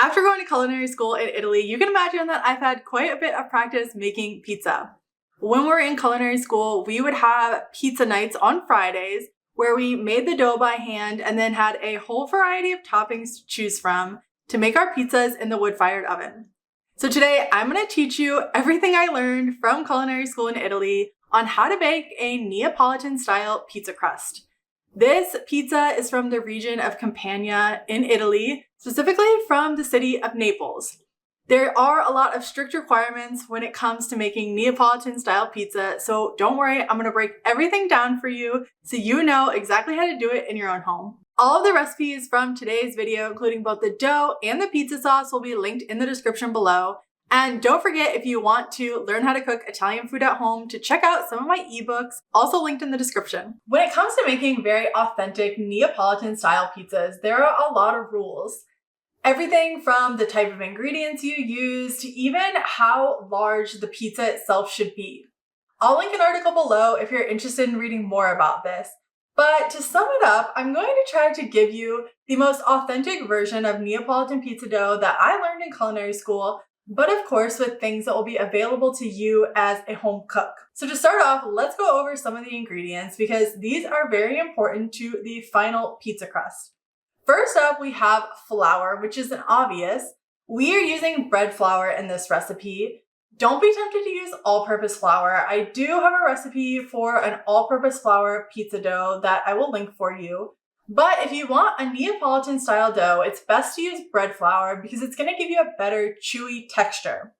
After going to culinary school in Italy, you can imagine that I've had quite a bit of practice making pizza. When we were in culinary school, we would have pizza nights on Fridays where we made the dough by hand and then had a whole variety of toppings to choose from to make our pizzas in the wood-fired oven. So today, I'm going to teach you everything I learned from culinary school in Italy on how to bake a Neapolitan-style pizza crust. This pizza is from the region of Campania in Italy, specifically from the city of Naples. There are a lot of strict requirements when it comes to making Neapolitan-style pizza, so don't worry, I'm going to break everything down for you so you know exactly how to do it in your own home. All of the recipes from today's video, including both the dough and the pizza sauce, will be linked in the description below. And don't forget, if you want to learn how to cook Italian food at home, to check out some of my ebooks, also linked in the description. When it comes to making very authentic Neapolitan-style pizzas, there are a lot of rules. Everything from the type of ingredients you use to even how large the pizza itself should be. I'll link an article below if you're interested in reading more about this. But to sum it up, I'm going to try to give you the most authentic version of Neapolitan pizza dough that I learned in culinary school, but of course with things that will be available to you as a home cook. So to start off, let's go over some of the ingredients because these are very important to the final pizza crust. First up, we have flour, which is an obvious. We are using bread flour in this recipe. Don't be tempted to use all-purpose flour. I do have a recipe for an all-purpose flour pizza dough that I will link for you. But if you want a Neapolitan style dough, it's best to use bread flour because it's going to give you a better chewy texture.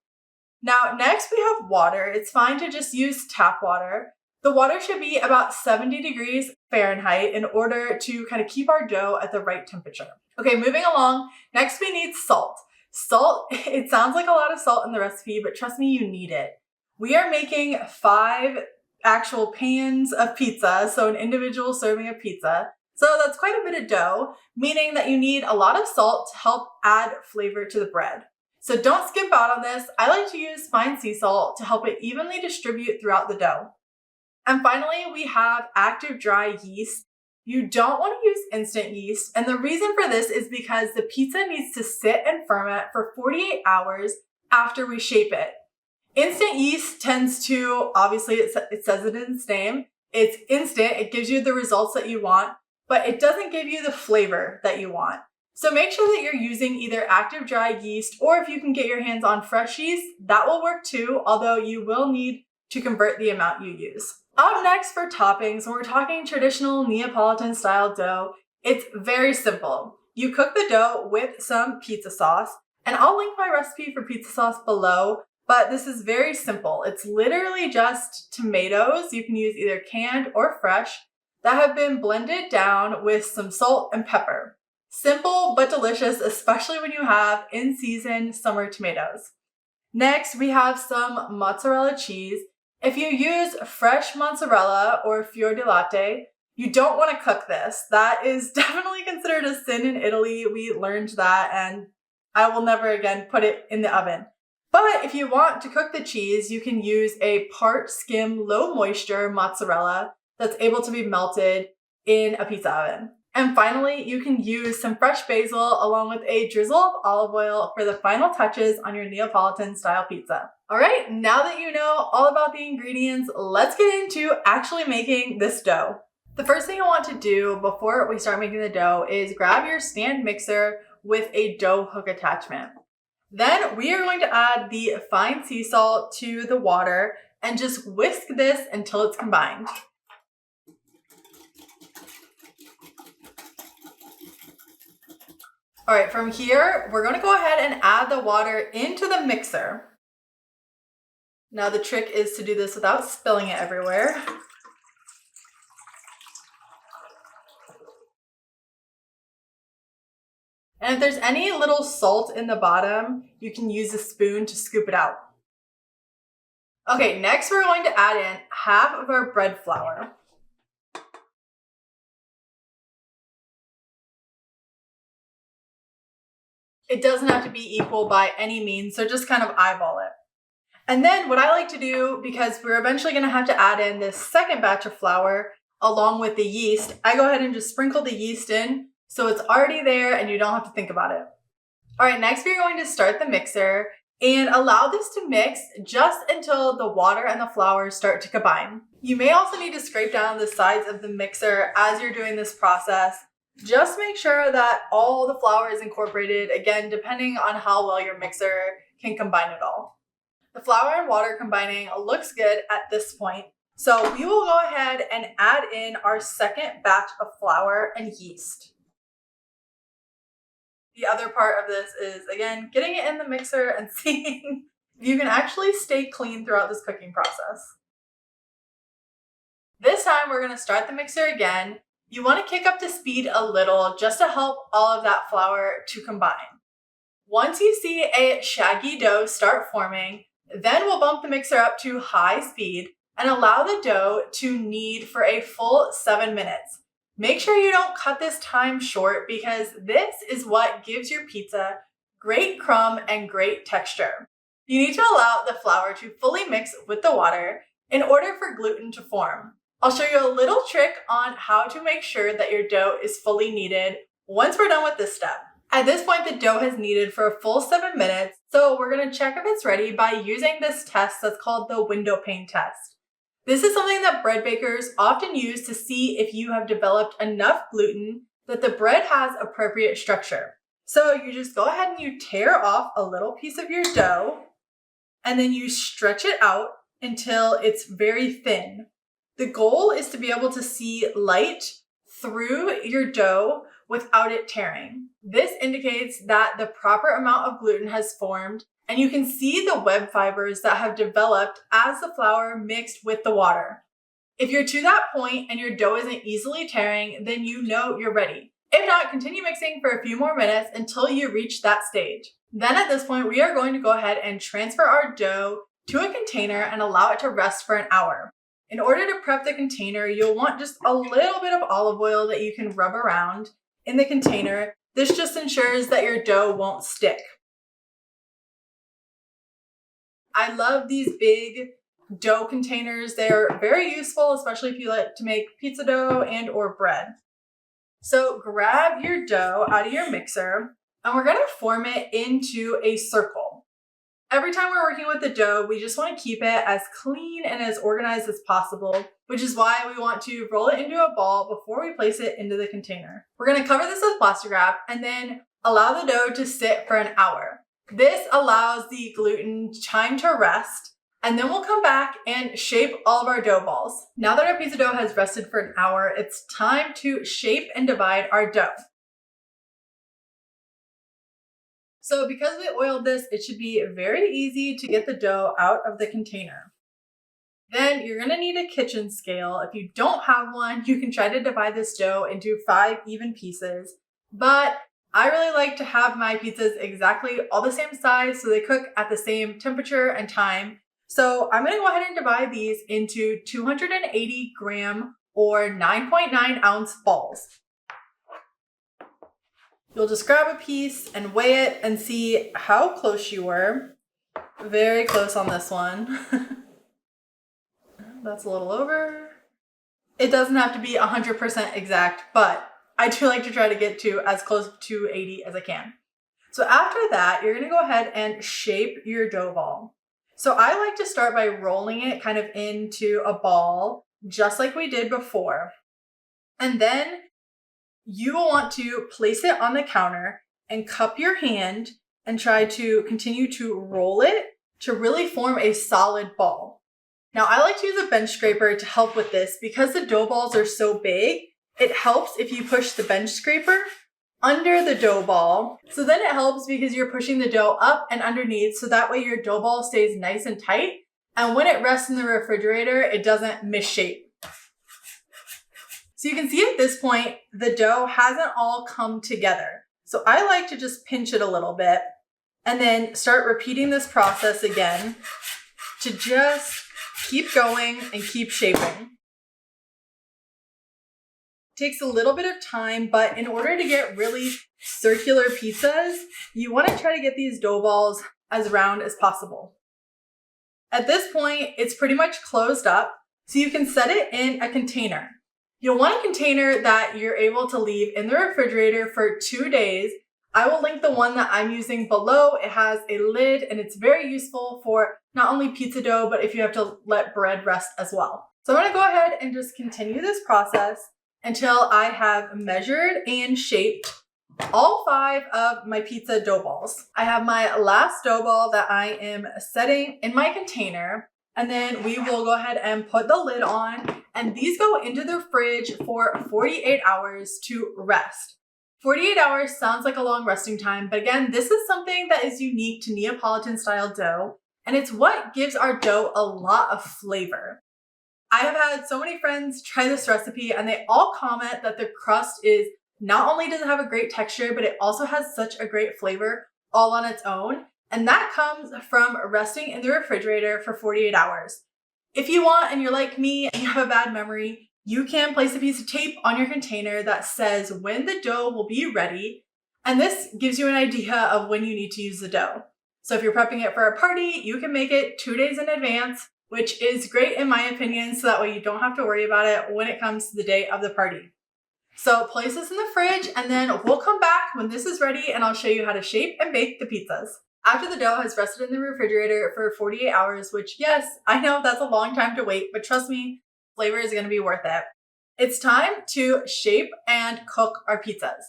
Now, next we have water. It's fine to just use tap water. The water should be about 70 degrees Fahrenheit in order to kind of keep our dough at the right temperature. Okay, moving along. Next we need salt. Salt, it sounds like a lot of salt in the recipe, but trust me, you need it. We are making 5 actual pans of pizza, so an individual serving of pizza. So that's quite a bit of dough, meaning that you need a lot of salt to help add flavor to the bread. So don't skip out on this. I like to use fine sea salt to help it evenly distribute throughout the dough. And finally, we have active dry yeast. You don't want to use instant yeast, and the reason for this is because the pizza needs to sit and ferment for 48 hours after we shape it. Instant yeast tends to, obviously it says it in its name, it's instant, it gives you the results that you want, but it doesn't give you the flavor that you want. So make sure that you're using either active dry yeast, or if you can get your hands on fresh yeast, that will work too, although you will need to convert the amount you use. Up next for toppings, when we're talking traditional Neapolitan style dough, it's very simple. You cook the dough with some pizza sauce, and I'll link my recipe for pizza sauce below, but this is very simple. It's literally just tomatoes, you can use either canned or fresh, that have been blended down with some salt and pepper. Simple but delicious, especially when you have in-season summer tomatoes. Next, we have some mozzarella cheese. If you use fresh mozzarella or fior di latte, you don't want to cook this. That is definitely considered a sin in Italy. We learned that, and I will never again put it in the oven. But if you want to cook the cheese, you can use a part skim, low moisture mozzarella that's able to be melted in a pizza oven. And finally, you can use some fresh basil along with a drizzle of olive oil for the final touches on your Neapolitan style pizza. All right, now that you know all about the ingredients, let's get into actually making this dough. The first thing you want to do before we start making the dough is grab your stand mixer with a dough hook attachment. Then we are going to add the fine sea salt to the water and just whisk this until it's combined. All right, from here, we're going to go ahead and add the water into the mixer. Now the trick is to do this without spilling it everywhere. And if there's any little salt in the bottom, you can use a spoon to scoop it out. Okay, next we're going to add in half of our bread flour. It doesn't have to be equal by any means, so just kind of eyeball it. And then what I like to do, because we're eventually going to have to add in this second batch of flour along with the yeast, I go ahead and just sprinkle the yeast in so it's already there and you don't have to think about it. All right, next we're going to start the mixer and allow this to mix just until the water and the flour start to combine. You may also need to scrape down the sides of the mixer as you're doing this process. Just make sure that all the flour is incorporated, again, depending on how well your mixer can combine it all. The flour and water combining looks good at this point. So we will go ahead and add in our second batch of flour and yeast. The other part of this is, again, getting it in the mixer and seeing if you can actually stay clean throughout this cooking process. This time we're going to start the mixer again. You want to kick up the speed a little just to help all of that flour to combine. Once you see a shaggy dough start forming, then we'll bump the mixer up to high speed and allow the dough to knead for a full 7 minutes. Make sure you don't cut this time short because this is what gives your pizza great crumb and great texture. You need to allow the flour to fully mix with the water in order for gluten to form. I'll show you a little trick on how to make sure that your dough is fully kneaded once we're done with this step. At this point, the dough has kneaded for a full 7 minutes, so we're going to check if it's ready by using this test that's called the window pane test. This is something that bread bakers often use to see if you have developed enough gluten that the bread has appropriate structure. So you just go ahead and you tear off a little piece of your dough, and then you stretch it out until it's very thin. The goal is to be able to see light through your dough without it tearing. This indicates that the proper amount of gluten has formed, and you can see the web fibers that have developed as the flour mixed with the water. If you're to that point and your dough isn't easily tearing, then you know you're ready. If not, continue mixing for a few more minutes until you reach that stage. Then at this point, we are going to go ahead and transfer our dough to a container and allow it to rest for an hour. In order to prep the container, you'll want just a little bit of olive oil that you can rub around in the container. This just ensures that your dough won't stick. I love these big dough containers. They're very useful, especially if you like to make pizza dough and or bread. So grab your dough out of your mixer and we're going to form it into a circle. Every time we're working with the dough, we just want to keep it as clean and as organized as possible, which is why we want to roll it into a ball before we place it into the container. We're going to cover this with plastic wrap and then allow the dough to sit for an hour. This allows the gluten time to rest, and then we'll come back and shape all of our dough balls. Now that our pizza dough has rested for an hour, it's time to shape and divide our dough. So because we oiled this, it should be very easy to get the dough out of the container. Then you're gonna need a kitchen scale. If you don't have one, you can try to divide this dough into 5 even pieces, but I really like to have my pizzas exactly all the same size so they cook at the same temperature and time. So I'm gonna go ahead and divide these into 280 gram or 9.9 ounce balls. You'll just grab a piece and weigh it and see how close you were. Very close on this one. That's a little over. It doesn't have to be 100% exact, but I do like to try to get to as close to 80 as I can. So after that, you're gonna go ahead and shape your dough ball. So I like to start by rolling it kind of into a ball, just like we did before. And then you will want to place it on the counter and cup your hand and try to continue to roll it to really form a solid ball. Now I like to use a bench scraper to help with this because the dough balls are so big. It helps if you push the bench scraper under the dough ball. So then it helps because you're pushing the dough up and underneath so that way your dough ball stays nice and tight. And when it rests in the refrigerator, it doesn't misshape. So you can see at this point, the dough hasn't all come together. So I like to just pinch it a little bit and then start repeating this process again to just keep going and keep shaping. Takes a little bit of time, but in order to get really circular pizzas, you want to try to get these dough balls as round as possible. At this point, it's pretty much closed up, so you can set it in a container. You'll want a container that you're able to leave in the refrigerator for 2 days, I will link the one that I'm using below. It has a lid and it's very useful for not only pizza dough, but if you have to let bread rest as well. So I'm gonna go ahead and just continue this process until I have measured and shaped all 5 of my pizza dough balls. I have my last dough ball that I am setting in my container, and then we will go ahead and put the lid on, and these go into the fridge for 48 hours to rest. 48 hours sounds like a long resting time, but again, this is something that is unique to Neapolitan style dough, and it's what gives our dough a lot of flavor. I have had so many friends try this recipe and they all comment that the crust is not only does it have a great texture, but it also has such a great flavor all on its own. And that comes from resting in the refrigerator for 48 hours. If you want and you're like me and you have a bad memory, you can place a piece of tape on your container that says when the dough will be ready. And this gives you an idea of when you need to use the dough. So if you're prepping it for a party, you can make it 2 days in advance, which is great in my opinion, so that way you don't have to worry about it when it comes to the day of the party. So place this in the fridge and then we'll come back when this is ready and I'll show you how to shape and bake the pizzas. After the dough has rested in the refrigerator for 48 hours, which yes, I know that's a long time to wait, but trust me, flavor is going to be worth it. It's time to shape and cook our pizzas.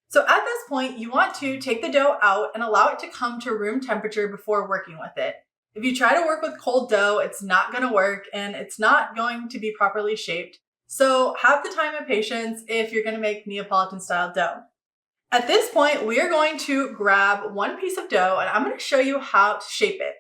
So at this point, you want to take the dough out and allow it to come to room temperature before working with it. If you try to work with cold dough, it's not going to work and it's not going to be properly shaped. So have the time and patience if you're going to make Neapolitan style dough. At this point, we are going to grab one piece of dough and I'm going to show you how to shape it.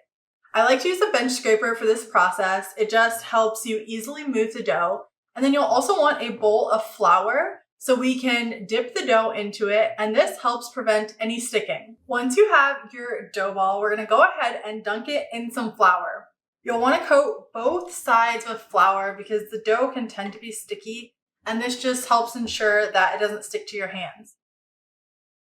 I like to use a bench scraper for this process. It just helps you easily move the dough. And then you'll also want a bowl of flour so we can dip the dough into it, and this helps prevent any sticking. Once you have your dough ball, we're going to go ahead and dunk it in some flour. You'll want to coat both sides with flour because the dough can tend to be sticky, and this just helps ensure that it doesn't stick to your hands.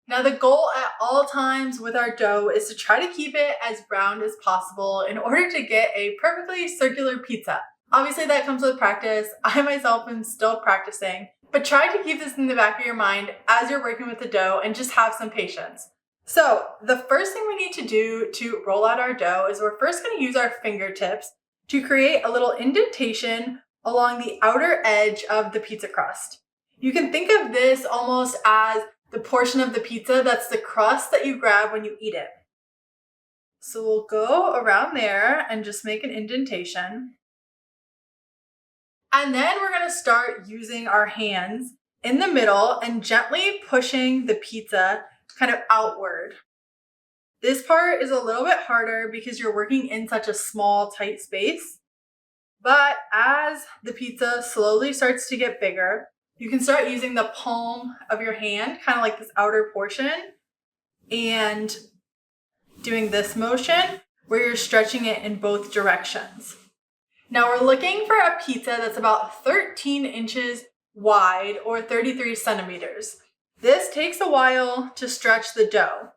Now the goal at all times with our dough is to try to keep it as round as possible in order to get a perfectly circular pizza. Obviously that comes with practice. I myself am still practicing, but try to keep this in the back of your mind as you're working with the dough and just have some patience. So the first thing we need to do to roll out our dough is we're first going to use our fingertips to create a little indentation along the outer edge of the pizza crust. You can think of this almost as the portion of the pizza that's the crust that you grab when you eat it. So we'll go around there and just make an indentation. And then we're going to start using our hands in the middle and gently pushing the pizza kind of outward. This part is a little bit harder because you're working in such a small, tight space. But as the pizza slowly starts to get bigger, you can start using the palm of your hand, kind of like this outer portion, and doing this motion where you're stretching it in both directions. Now we're looking for a pizza that's about 13 inches wide or 33 centimeters. This takes a while to stretch the dough.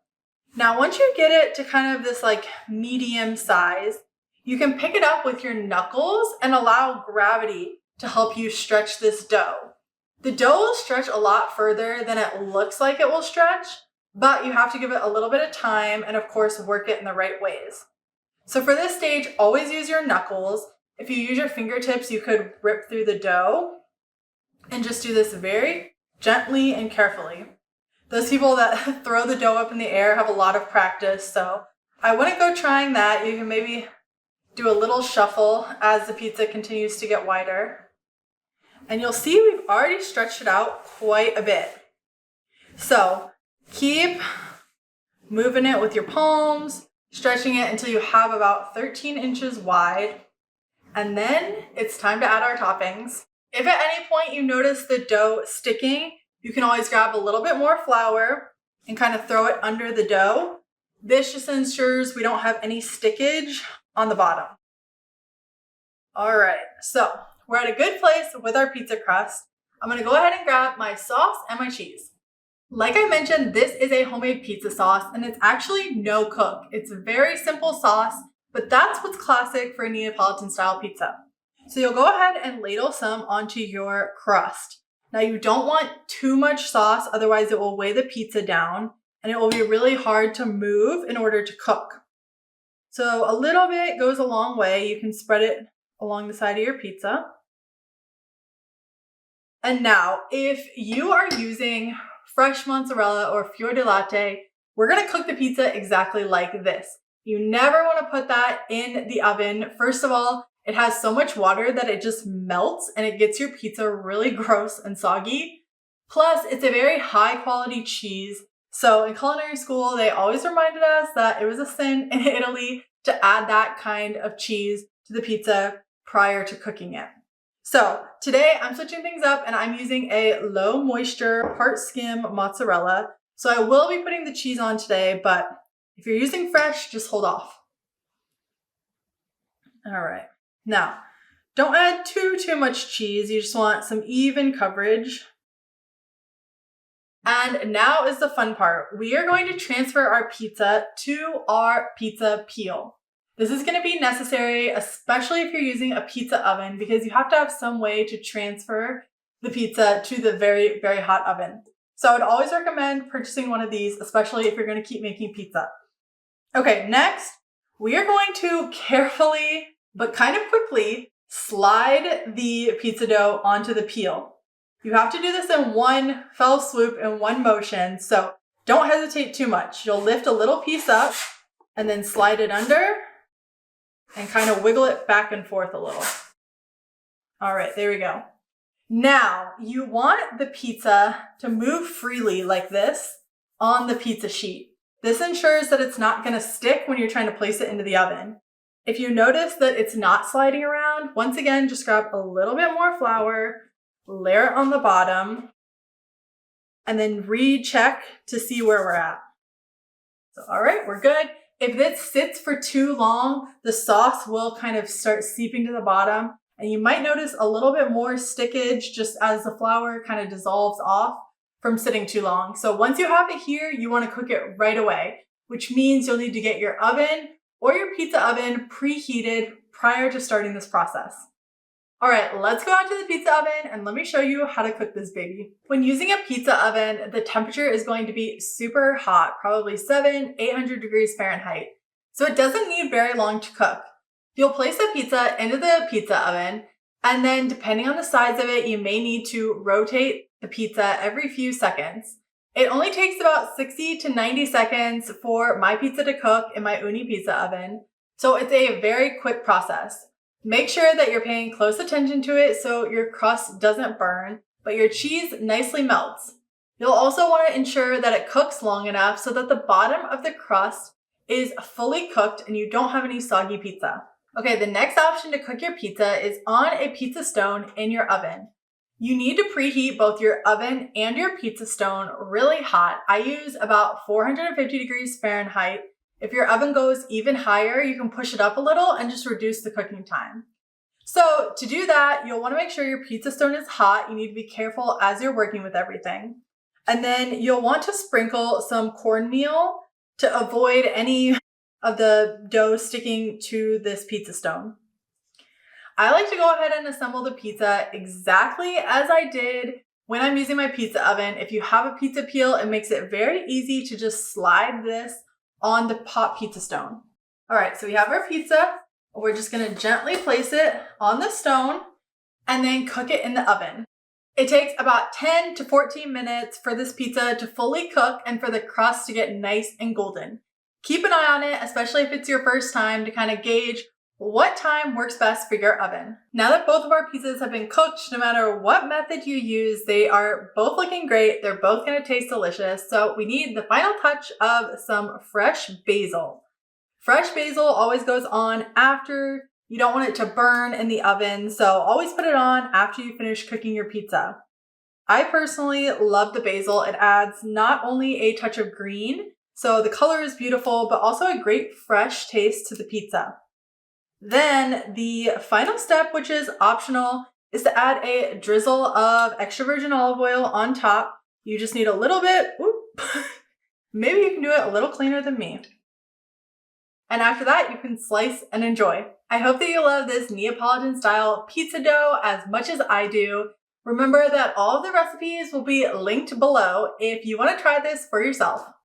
Now once you get it to kind of this like medium size, you can pick it up with your knuckles and allow gravity to help you stretch this dough. The dough will stretch a lot further than it looks like it will stretch, but you have to give it a little bit of time and of course work it in the right ways. So for this stage, always use your knuckles. If you use your fingertips, you could rip through the dough and just do this very gently and carefully. Those people that throw the dough up in the air have a lot of practice, so I wouldn't go trying that. You can maybe do a little shuffle as the pizza continues to get wider. And you'll see we've already stretched it out quite a bit. So keep moving it with your palms, stretching it until you have about 13 inches wide. And then it's time to add our toppings. If at any point you notice the dough sticking, you can always grab a little bit more flour and kind of throw it under the dough. This just ensures we don't have any stickage on the bottom. All right, so we're at a good place with our pizza crust. I'm gonna go ahead and grab my sauce and my cheese. Like I mentioned, this is a homemade pizza sauce and it's actually no cook. It's a very simple sauce, but that's what's classic for a Neapolitan style pizza. So you'll go ahead and ladle some onto your crust. Now you don't want too much sauce, otherwise it will weigh the pizza down. and it will be really hard to move in order to cook. So a little bit goes a long way. You can spread it along the side of your pizza. And now, if you are using fresh mozzarella or fior di latte, we're gonna cook the pizza exactly like this. You never wanna put that in the oven. First of all, it has so much water that it just melts and it gets your pizza really gross and soggy. Plus, it's a very high quality cheese. So in culinary school, they always reminded us that it was a sin in Italy to add that kind of cheese to the pizza prior to cooking it. So today I'm switching things up and I'm using a low moisture, part skim mozzarella. So I will be putting the cheese on today, but if you're using fresh, just hold off. All right. Now, don't add too much cheese. You just want some even coverage. And now is the fun part. We are going to transfer our pizza to our pizza peel. This is going to be necessary, especially if you're using a pizza oven, because you have to have some way to transfer the pizza to the very, very hot oven. So I would always recommend purchasing one of these, especially if you're going to keep making pizza. Okay, next, we are going to carefully, but kind of quickly, slide the pizza dough onto the peel. You have to do this in one fell swoop, in one motion, so don't hesitate too much. You'll lift a little piece up and then slide it under and kind of wiggle it back and forth a little. All right, there we go. Now, you want the pizza to move freely like this on the pizza sheet. This ensures that it's not going to stick when you're trying to place it into the oven. If you notice that it's not sliding around, once again, just grab a little bit more flour, layer it on the bottom, and then recheck to see where we're at. So, all right, we're good. If this sits for too long, the sauce will kind of start seeping to the bottom, and you might notice a little bit more stickage just as the flour kind of dissolves off from sitting too long. So once you have it here, you want to cook it right away, which means you'll need to get your oven or your pizza oven preheated prior to starting this process. All right, let's go out to the pizza oven and let me show you how to cook this baby. When using a pizza oven, the temperature is going to be super hot, probably 800 degrees Fahrenheit. So it doesn't need very long to cook. You'll place the pizza into the pizza oven, and then depending on the size of it, you may need to rotate the pizza every few seconds. It only takes about 60 to 90 seconds for my pizza to cook in my Ooni pizza oven. So it's a very quick process. Make sure that you're paying close attention to it so your crust doesn't burn, but your cheese nicely melts. You'll also want to ensure that it cooks long enough so that the bottom of the crust is fully cooked and you don't have any soggy pizza. Okay, the next option to cook your pizza is on a pizza stone in your oven. You need to preheat both your oven and your pizza stone really hot. I use about 450 degrees Fahrenheit. If your oven goes even higher, you can push it up a little and just reduce the cooking time. So to do that, you'll want to make sure your pizza stone is hot. You need to be careful as you're working with everything. And then you'll want to sprinkle some cornmeal to avoid any of the dough sticking to this pizza stone. I like to go ahead and assemble the pizza exactly as I did when I'm using my pizza oven. If you have a pizza peel, it makes it very easy to just slide this on the hot pizza stone. All right, so we have our pizza. We're just gonna gently place it on the stone and then cook it in the oven. It takes about 10 to 14 minutes for this pizza to fully cook and for the crust to get nice and golden. Keep an eye on it, especially if it's your first time, to kind of gauge what time works best for your oven. Now that both of our pizzas have been cooked, no matter what method you use, they are both looking great. They're both gonna taste delicious. So we need the final touch of some fresh basil. Fresh basil always goes on after. You don't want it to burn in the oven, so always put it on after you finish cooking your pizza. I personally love the basil. It adds not only a touch of green, so the color is beautiful, but also a great fresh taste to the pizza. Then the final step, which is optional, is to add a drizzle of extra virgin olive oil on top. You just need a little bit. Maybe you can do it a little cleaner than me. And after that, you can slice and enjoy. I hope that you love this Neapolitan style pizza dough as much as I do. Remember that all of the recipes will be linked below if you want to try this for yourself.